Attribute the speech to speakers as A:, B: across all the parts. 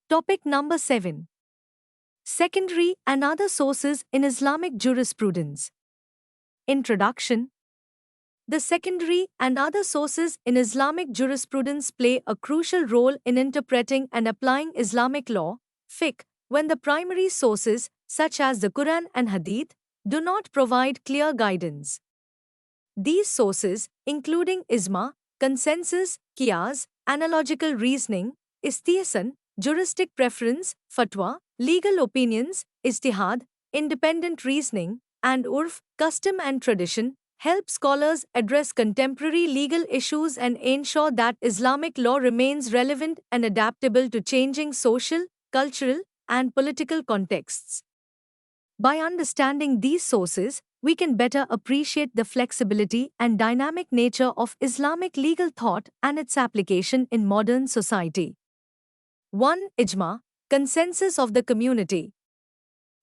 A: Topic number 7. Secondary and other sources in Islamic jurisprudence. Introduction. The secondary and other sources in Islamic jurisprudence play a crucial role in interpreting and applying Islamic law, fiqh, when the primary sources, such as the Quran and Hadith, do not provide clear guidance. These sources, including ijma, consensus, qiyas, analogical reasoning, istihsan, juristic preference, fatwa, legal opinions, ijtihad, independent reasoning, and urf, custom and tradition, help scholars address contemporary legal issues and ensure that Islamic law remains relevant and adaptable to changing social, cultural, and political contexts. By understanding these sources, we can better appreciate the flexibility and dynamic nature of Islamic legal thought and its application in modern society. 1. Ijma, consensus of the community.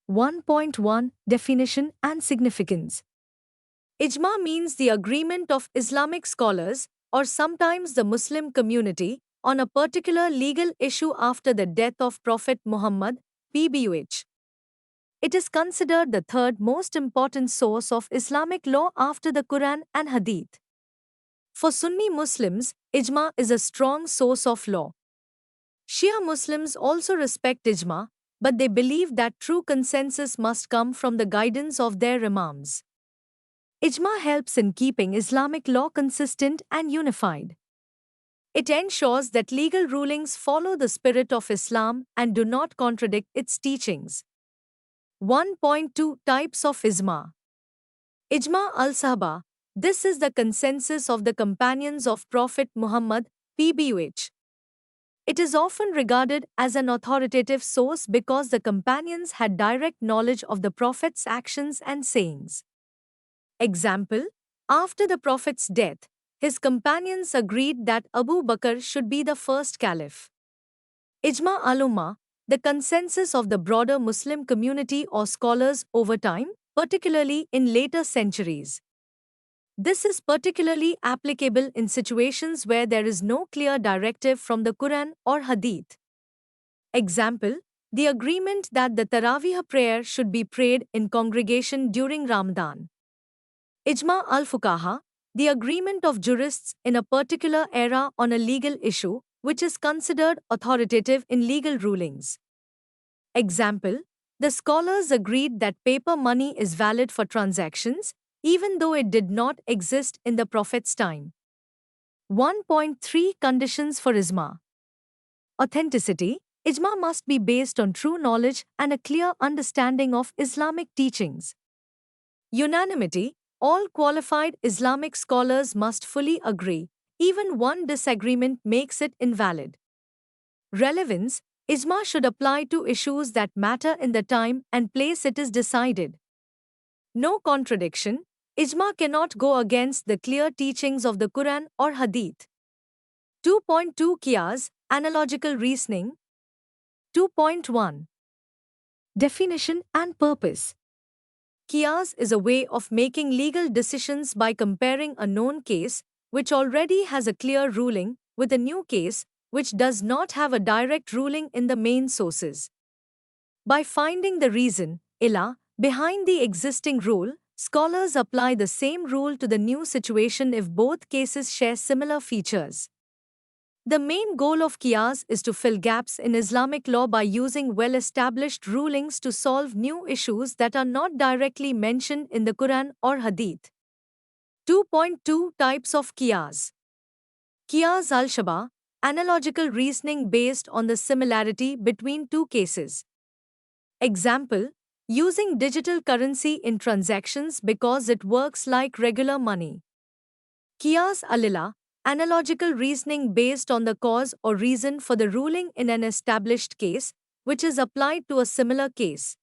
A: 1.1 Definition and significance. Ijma means the agreement of Islamic scholars, or sometimes the Muslim community, on a particular legal issue after the death of Prophet Muhammad, PBUH. It is considered the third most important source of Islamic law after the Quran and Hadith. For Sunni Muslims, ijma is a strong source of law. Shia Muslims also respect ijma, but they believe that true consensus must come from the guidance of their imams. Ijma helps in keeping Islamic law consistent and unified. It ensures that legal rulings follow the spirit of Islam and do not contradict its teachings. 1.2 Types of Ijma. Ijma al-Sahaba. This is the consensus of the companions of Prophet Muhammad, PBUH. It is often regarded as an authoritative source because the companions had direct knowledge of the Prophet's actions and sayings. Example, after the Prophet's death, his companions agreed that Abu Bakr should be the first caliph. Ijma al-Ummah, the consensus of the broader Muslim community or scholars over time, particularly in later centuries. This is particularly applicable in situations where there is no clear directive from the Quran or Hadith. Example, the agreement that the Taraweeh prayer should be prayed in congregation during Ramadan. Ijma al-Fuqaha, the agreement of jurists in a particular era on a legal issue, which is considered authoritative in legal rulings. Example, the scholars agreed that paper money is valid for transactions, even though it did not exist in the Prophet's time. 1.3 Conditions for Ijma. Authenticity. Ijma must be based on true knowledge and a clear understanding of Islamic teachings. Unanimity. All qualified Islamic scholars must fully agree. Even one disagreement makes it invalid. Relevance. Ijma should apply to issues that matter in the time and place it is decided. No contradiction. Ijma cannot go against the clear teachings of the Quran or Hadith. 2.2 Qiyas, analogical reasoning. 2.1 Definition and purpose. Qiyas is a way of making legal decisions by comparing a known case, which already has a clear ruling, with a new case, which does not have a direct ruling in the main sources. By finding the reason, illah, behind the existing rule, scholars apply the same rule to the new situation if both cases share similar features. The main goal of qiyas is to fill gaps in Islamic law by using well-established rulings to solve new issues that are not directly mentioned in the Quran or Hadith. 2.2 Types of qiyas. Qiyas al-Shabah, analogical reasoning based on the similarity between two cases. Example, using digital currency in transactions because it works like regular money. Qiyas al-Illah, analogical reasoning based on the cause or reason for the ruling in an established case, which is applied to a similar case.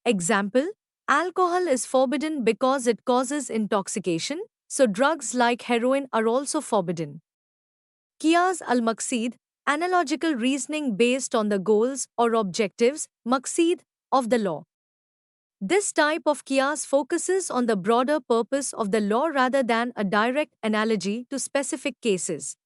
A: Example, alcohol is forbidden because it causes intoxication, so drugs like heroin are also forbidden. Qiyas al-Maqsid, analogical reasoning based on the goals or objectives, maqsid, of the law. This type of qiyas focuses on the broader purpose of the law rather than a direct analogy to specific cases.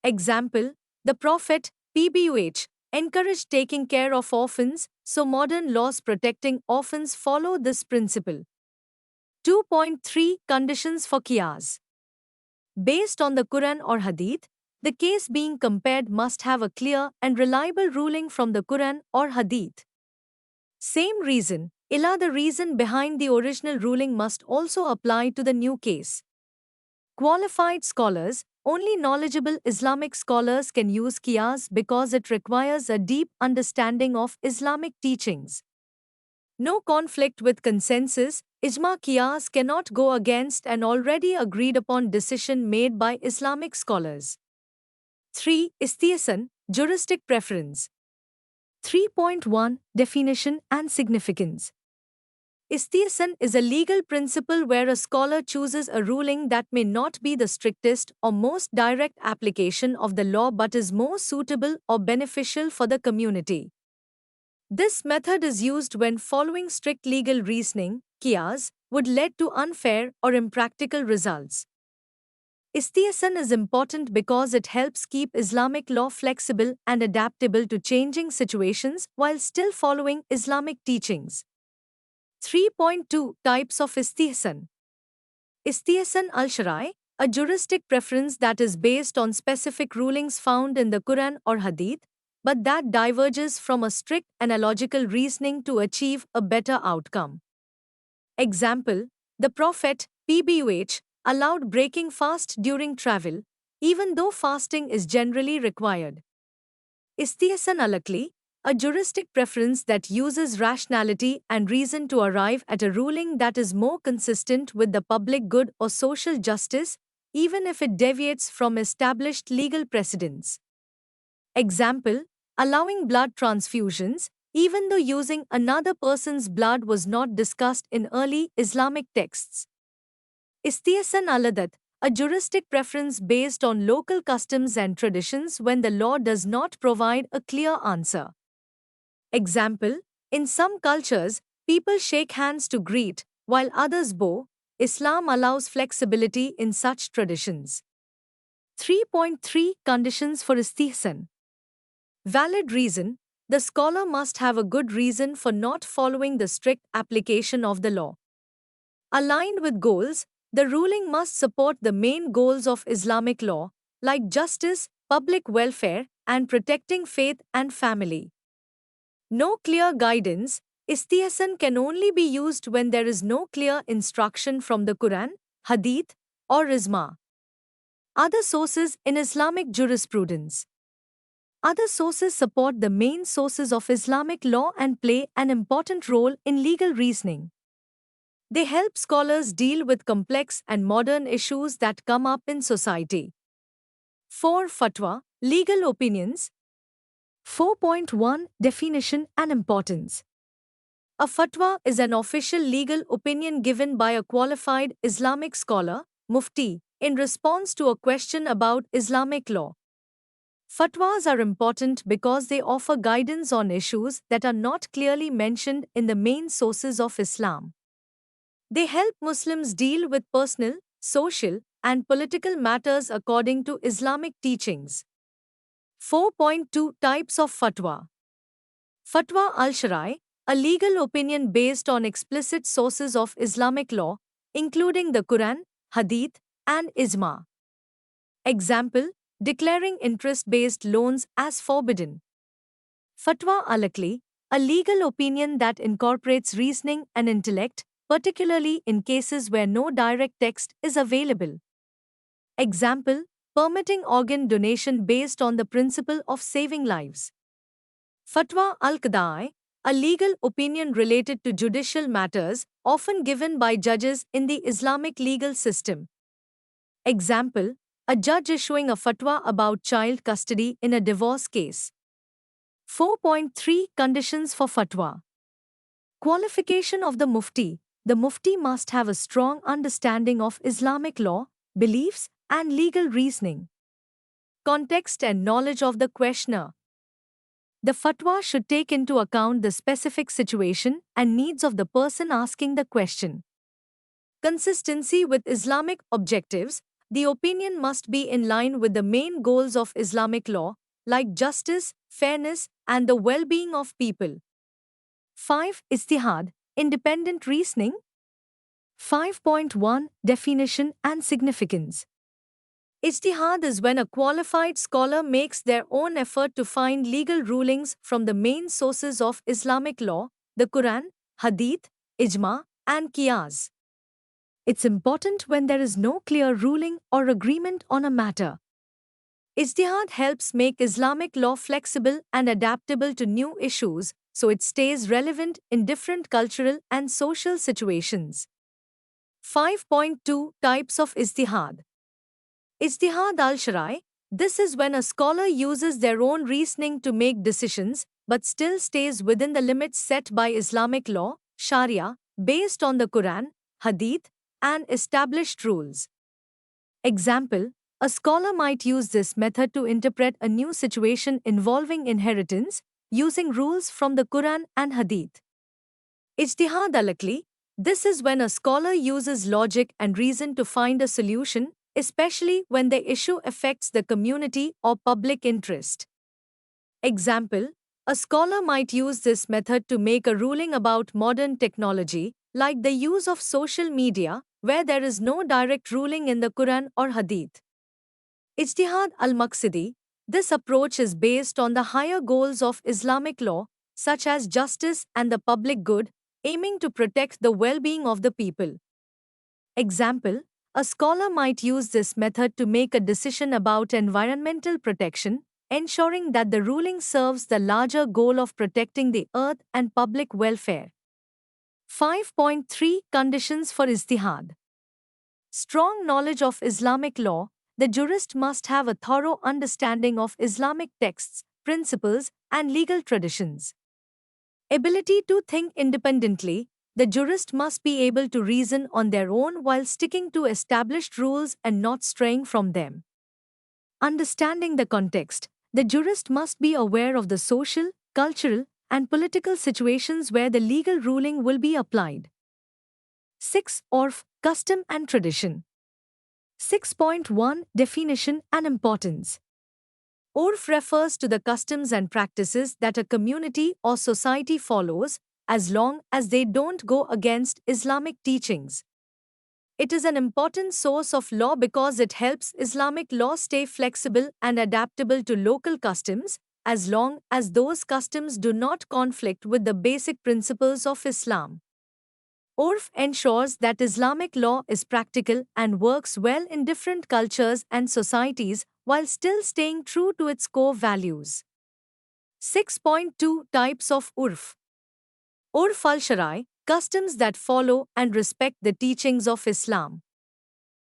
A: Example, the Prophet, PBUH, encouraged taking care of orphans, so modern laws protecting orphans follow this principle. 2.3 Conditions for qiyas. Based on the Quran or Hadith, the case being compared must have a clear and reliable ruling from the Quran or Hadith. Same reason, the reason behind the original ruling must also apply to the new case. Qualified scholars, only knowledgeable Islamic scholars can use qiyas because it requires a deep understanding of Islamic teachings. No conflict with consensus, ijma qiyas cannot go against an already agreed upon decision made by Islamic scholars. 3. Istihsan, juristic preference. 3.1 Definition and significance. Istihsan is a legal principle where a scholar chooses a ruling that may not be the strictest or most direct application of the law but is more suitable or beneficial for the community. This method is used when following strict legal reasoning, qiyas, would lead to unfair or impractical results. Istihsan is important because it helps keep Islamic law flexible and adaptable to changing situations while still following Islamic teachings. 3.2 Types of Istihsan. Istihsan al-Shara'i, a juristic preference that is based on specific rulings found in the Quran or Hadith, but that diverges from a strict analogical reasoning to achieve a better outcome. Example, the Prophet, PBUH, allowed breaking fast during travel, even though fasting is generally required. Istihsan al-Aqli, a juristic preference that uses rationality and reason to arrive at a ruling that is more consistent with the public good or social justice, even if it deviates from established legal precedents. Example, allowing blood transfusions, even though using another person's blood was not discussed in early Islamic texts. Istihsan al-Adat, a juristic preference based on local customs and traditions when the law does not provide a clear answer. Example, in some cultures, people shake hands to greet, while others bow. Islam allows flexibility in such traditions. 3.3 Conditions for Istihsan. Valid reason. The scholar must have a good reason for not following the strict application of the law. Aligned with goals, the ruling must support the main goals of Islamic law, like justice, public welfare, and protecting faith and family. No clear guidance. Istihsan can only be used when there is no clear instruction from the Quran, Hadith, or Ijma. Other sources in Islamic jurisprudence. Other sources support the main sources of Islamic law and play an important role in legal reasoning. They help scholars deal with complex and modern issues that come up in society. 4. Fatwa, legal opinions. 4.1 Definition and importance. A fatwa is an official legal opinion given by a qualified Islamic scholar, mufti, in response to a question about Islamic law. Fatwas are important because they offer guidance on issues that are not clearly mentioned in the main sources of Islam. They help Muslims deal with personal, social, and political matters according to Islamic teachings. 4.2 Types of Fatwa. Fatwa al-Shara'i, a legal opinion based on explicit sources of Islamic law, including the Quran, Hadith, and Ijma. Example, declaring interest-based loans as forbidden. Fatwa al-Aqli, a legal opinion that incorporates reasoning and intellect, particularly in cases where no direct text is available. Example, permitting organ donation based on the principle of saving lives. Fatwa al-Qada'i, a legal opinion related to judicial matters, often given by judges in the Islamic legal system. Example, a judge issuing a fatwa about child custody in a divorce case. 4.3 Conditions for Fatwa. Qualification of the Mufti. The Mufti must have a strong understanding of Islamic law, beliefs, and legal reasoning. Context and knowledge of the questioner. The fatwa should take into account the specific situation and needs of the person asking the question. Consistency with Islamic objectives. The opinion must be in line with the main goals of Islamic law, like justice, fairness, and the well-being of people. 5. Ijtihad, independent reasoning. 5.1 Definition and significance. Ijtihad is when a qualified scholar makes their own effort to find legal rulings from the main sources of Islamic law, the Quran, Hadith, Ijma, and Qiyas. It's important when there is no clear ruling or agreement on a matter. Ijtihad helps make Islamic law flexible and adaptable to new issues, so it stays relevant in different cultural and social situations. 5.2 Types of Ijtihad. Ijtihad al-Shar'i. This is when a scholar uses their own reasoning to make decisions, but still stays within the limits set by Islamic law, Sharia, based on the Quran, Hadith, and established rules. Example: a scholar might use this method to interpret a new situation involving inheritance, using rules from the Quran and Hadith. Ijtihad al-Aqli. This is when a scholar uses logic and reason to find a solution, especially when the issue affects the community or public interest. Example: a scholar might use this method to make a ruling about modern technology, like the use of social media, where there is no direct ruling in the Quran or Hadith. Ijtihad al-Maqsidi. This approach is based on the higher goals of Islamic law, such as justice and the public good, aiming to protect the well-being of the people. Example: a scholar might use this method to make a decision about environmental protection, ensuring that the ruling serves the larger goal of protecting the earth and public welfare. 5.3 Conditions for Ijtihad. Strong knowledge of Islamic law. The jurist must have a thorough understanding of Islamic texts, principles, and legal traditions. Ability to think independently. The jurist must be able to reason on their own while sticking to established rules and not straying from them. Understanding the context. The jurist must be aware of the social, cultural, and political situations where the legal ruling will be applied. 6. Urf, custom and tradition. 6.1 Definition and importance. Urf refers to the customs and practices that a community or society follows, as long as they don't go against Islamic teachings. It is an important source of law because it helps Islamic law stay flexible and adaptable to local customs, as long as those customs do not conflict with the basic principles of Islam. Urf ensures that Islamic law is practical and works well in different cultures and societies while still staying true to its core values. 6.2 Types of Urf. Urf al-Shar'i, customs that follow and respect the teachings of Islam.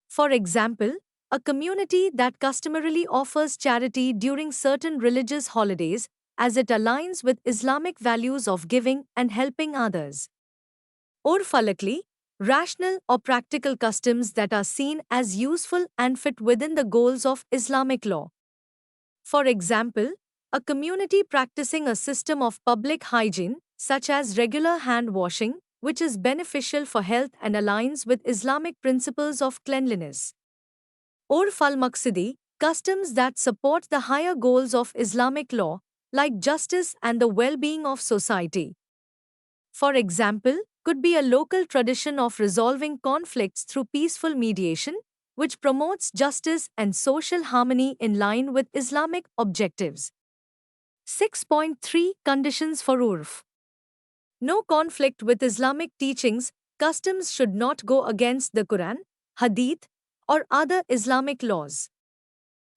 A: For example, a community that customarily offers charity during certain religious holidays, as it aligns with Islamic values of giving and helping others. Urf al-Aqli, rational or practical customs that are seen as useful and fit within the goals of Islamic law. For example, a community practicing a system of public hygiene, such as regular hand washing, which is beneficial for health and aligns with Islamic principles of cleanliness. Urf al-Maqsidi, customs that support the higher goals of Islamic law, like justice and the well-being of society. For example, could be a local tradition of resolving conflicts through peaceful mediation, which promotes justice and social harmony in line with Islamic objectives. 6.3 Conditions for Urf. No conflict with Islamic teachings. Customs should not go against the Quran, Hadith, or other Islamic laws.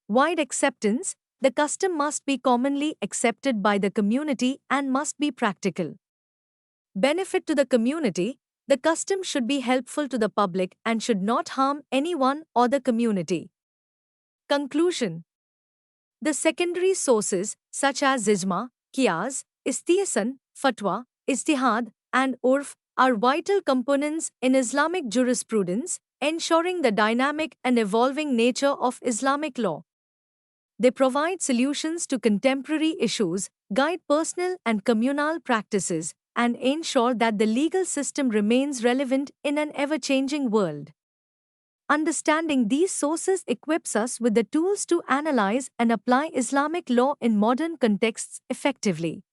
A: Wide acceptance. The custom must be commonly accepted by the community and must be practical. Benefit to the community. The custom should be helpful to the public and should not harm anyone or the community. Conclusion. The secondary sources, such as Ijma, Qiyas, Istihsan, Fatwa, Ijtihad, and Urf, are vital components in Islamic jurisprudence, ensuring the dynamic and evolving nature of Islamic law. They provide solutions to contemporary issues, guide personal and communal practices, and ensure that the legal system remains relevant in an ever-changing world. Understanding these sources equips us with the tools to analyze and apply Islamic law in modern contexts effectively.